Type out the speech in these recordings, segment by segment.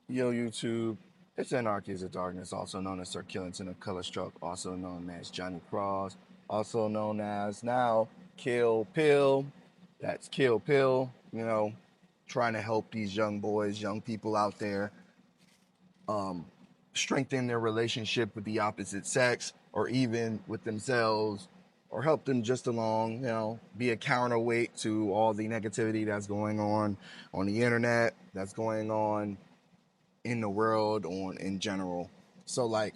Yo, YouTube. It's Anarchy of Darkness, also known as Sir Killington of Color Stroke, also known as Johnny Cross, also known as now Kill Pill. That's Kill Pill, trying to help these young boys, young people out there um, strengthen their relationship with the opposite sex or even with themselves or help them just along, be a counterweight to all the negativity that's going on the internet, that's going on in the world on in general. So like,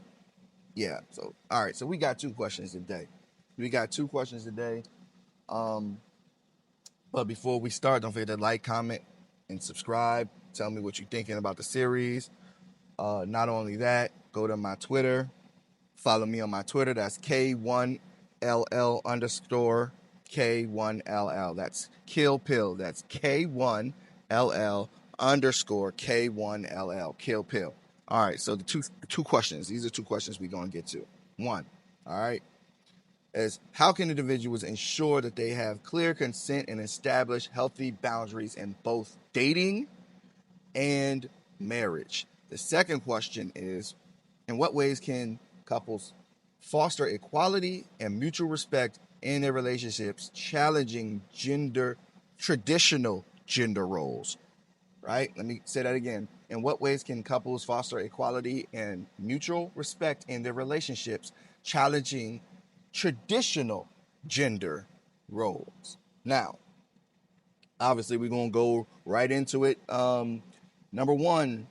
yeah. So all right. So we got two questions today. We got two questions today. Um, but before we start, don't forget to like, comment, and subscribe. Tell me what you're thinking about the series. Not only that, go to my Twitter. Follow me on my Twitter. That's K1LL underscore K1LL. That's Kill Pill. That's K1LL underscore K1LL. Kill Pill. All right. So the two questions. These are two questions we're gonna get to. One. All right. Is how can individuals ensure that they have clear consent and establish healthy boundaries in both dating and marriage? The second question is, in what ways can couples foster equality and mutual respect in their relationships, challenging traditional gender roles? Right? Let me say that again. In what ways can couples foster equality and mutual respect in their relationships, challenging traditional gender roles? Now, obviously, we're going to go right into it. Number one,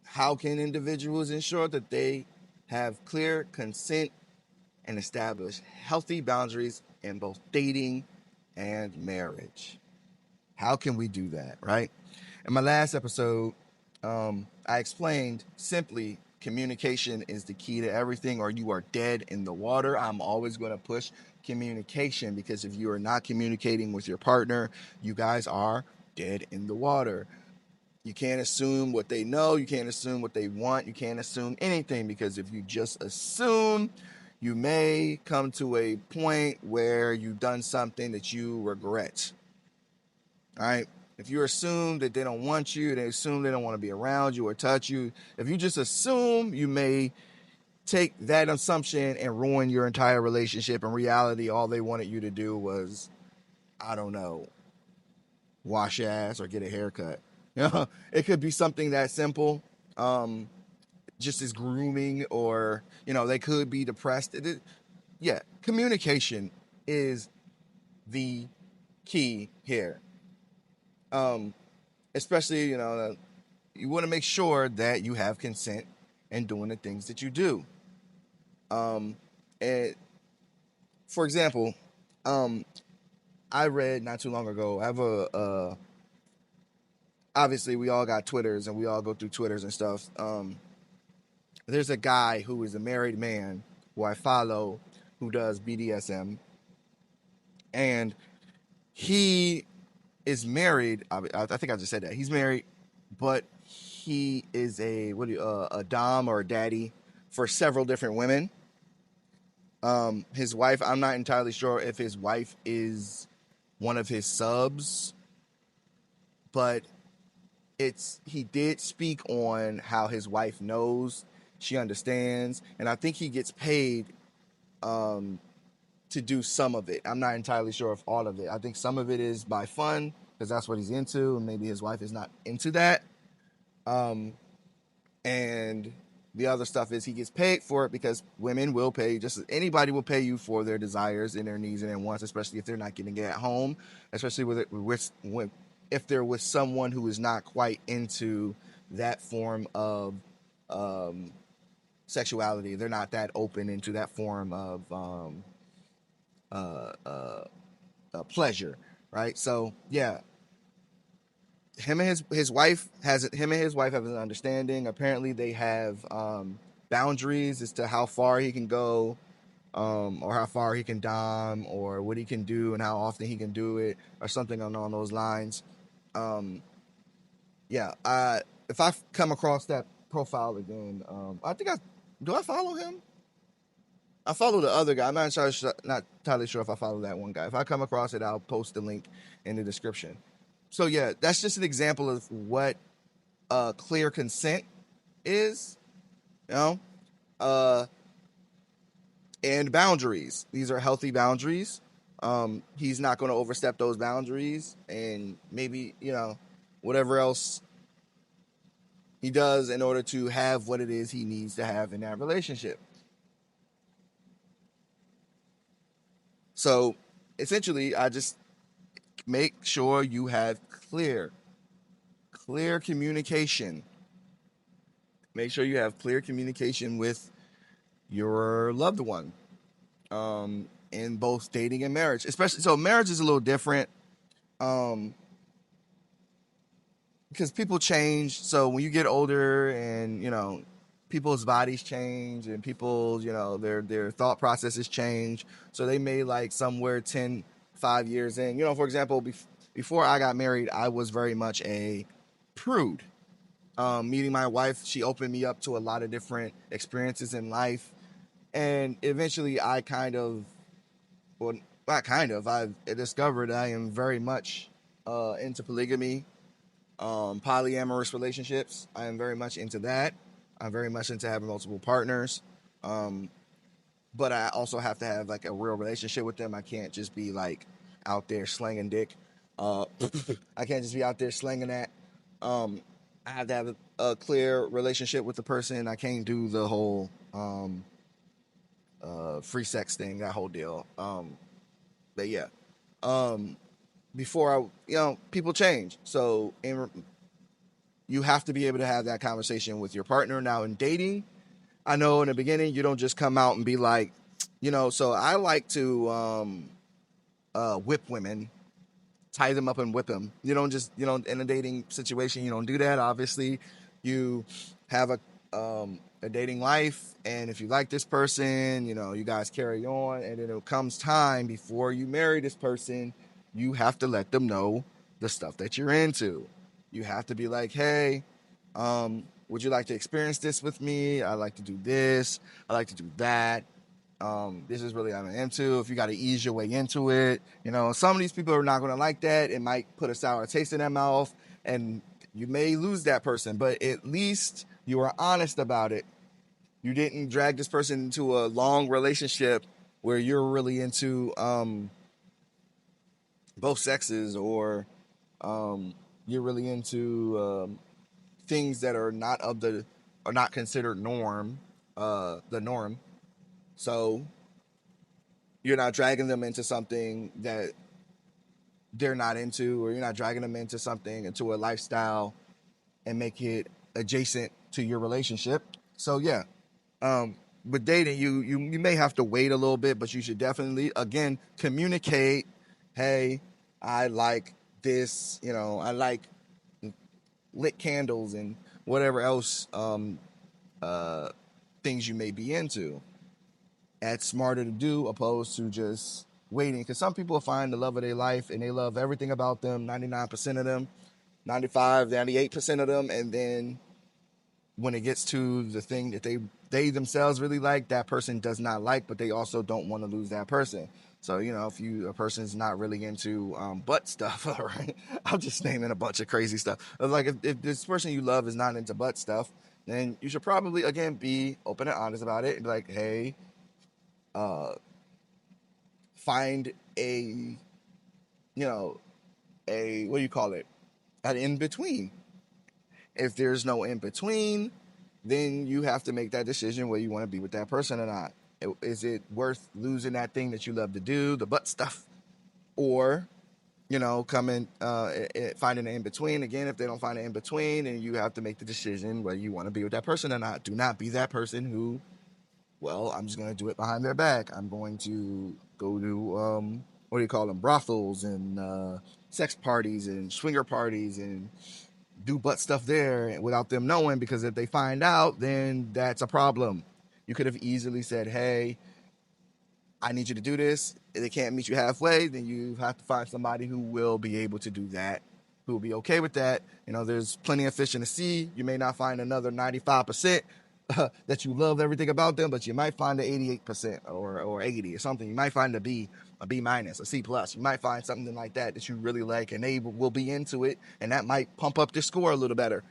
how can individuals ensure that they have clear consent and establish healthy boundaries in both dating and marriage? How can we do that, right? In my last episode, I explained simply communication is the key to everything, or you are dead in the water. I'm always going to push communication because if you are not communicating with your partner, you guys are dead in the water. You can't assume what they know. You can't assume what they want. You can't assume anything because if you just assume, you may come to a point where you've done something that you regret. All right. If you assume that they don't want you, they assume they don't want to be around you or touch you. If you just assume, you may take that assumption and ruin your entire relationship. In reality, all they wanted you to do was, I don't know, wash your ass or get a haircut. It could be something that simple, just as grooming, or they could be depressed. Yeah, communication is the key here. Um, Especially, you want to make sure that you have consent in doing the things that you do. Um, and for example, um, I read not too long ago. I have obviously we all got Twitters and we all go through Twitters and stuff. There's a guy who is a married man who I follow who does BDSM, and he is married. I think I just said that he's married, but he is a dom or a daddy for several different women. His wife, I'm not entirely sure if his wife is one of his subs, but he did speak on how his wife knows, she understands, and I think he gets paid um, to do some of it. I'm not entirely sure if all of it. I think some of it is by fun because that's what he's into, and maybe his wife is not into that. Um, and the other stuff is he gets paid for it because women will pay, just as anybody will pay you for their desires and their needs and their wants, especially if they're not getting it at home, especially if they're with someone who is not quite into that form of um, sexuality. They're not that open into that form of uh, uh, pleasure, right? So yeah, him and his wife have an understanding. Apparently, they have boundaries as to how far he can go, or how far he can dom, or what he can do, and how often he can do it, or something along those lines. Um, yeah, if I come across that profile again, I think I do. I follow him. I follow the other guy. I'm not entirely sure if I follow that one guy. If I come across it, I'll post the link in the description. So yeah, that's just an example of what clear consent. is, you know, uh, and boundaries. These are healthy boundaries. He's not going to overstep those boundaries, and maybe whatever else he does in order to have what it is he needs to have in that relationship. So essentially, I just make sure you have clear communication. Make sure you have clear communication with your loved one, in both dating and marriage. Especially, so marriage is a little different, um, because people change. So when you get older, and people's bodies change, and people, their thought processes change. So they may like somewhere 5 years in. For example, before I got married, I was very much a prude. Meeting my wife, she opened me up to a lot of different experiences in life, and eventually I kind of, well, not kind of, I discovered I am very much into polygamy, polyamorous relationships. I am very much into that. I'm very much into having multiple partners. Um, but I also have to have like a real relationship with them. I can't just be like out there slanging dick. Uh, I can't just be out there slanging that. Um, I have to have a clear relationship with the person. I can't do the whole free sex thing, that whole deal. But yeah, um, before people change. So you have to be able to have that conversation with your partner. Now in dating, I know in the beginning you don't just come out and be like, So I like to whip women, tie them up and whip them. You don't just, in a dating situation, you don't do that. Obviously, you have a dating life, and if you like this person, you guys carry on, and then it comes time before you marry this person, you have to let them know the stuff that you're into. You have to be like, hey, would you like to experience this with me? I like to do this. I like to do that. This is really what I'm into. If you got to ease your way into it, some of these people are not going to like that. It might put a sour taste in their mouth, and you may lose that person. But at least you are honest about it. You didn't drag this person into a long relationship where you're really into both sexes, or you're really into things that are not considered the norm. So you're not dragging them into something that they're not into, or you're not dragging them into a lifestyle and make it adjacent to your relationship. So yeah, with dating, you may have to wait a little bit, but you should definitely again communicate. Hey, I like this. I like lit candles and whatever else uh, things you may be into. That's smarter to do opposed to just waiting. Because some people find the love of their life and they love everything about them, 99% of them, 95, 98% of them. And then when it gets to the thing that they themselves really like, that person does not like, but they also don't want to lose that person. So, if a person's not really into butt stuff, all right, I'm just naming a bunch of crazy stuff. Like if this person you love is not into butt stuff, then you should probably, again, be open and honest about it and be like, hey, uh, find you know, what do you call it? An in between. If there's no in between, then you have to make that decision whether you want to be with that person or not. Is it worth losing that thing that you love to do, the butt stuff, or coming finding an in between? Again, if they don't find an in between, then you have to make the decision whether you want to be with that person or not. Do not be that person who, well, I'm just going to do it behind their back. I'm going to go to, what do you call them, brothels and sex parties and swinger parties and do butt stuff there without them knowing, because if they find out, then that's a problem. You could have easily said, hey, I need you to do this. If they can't meet you halfway, then you have to find somebody who will be able to do that, who will be okay with that. There's plenty of fish in the sea. You may not find another 95% that you love everything about them, but you might find the 88% or 80 or something. You might find a B minus, a C plus. You might find something like that you really like, and they will be into it, and that might pump up their score a little better.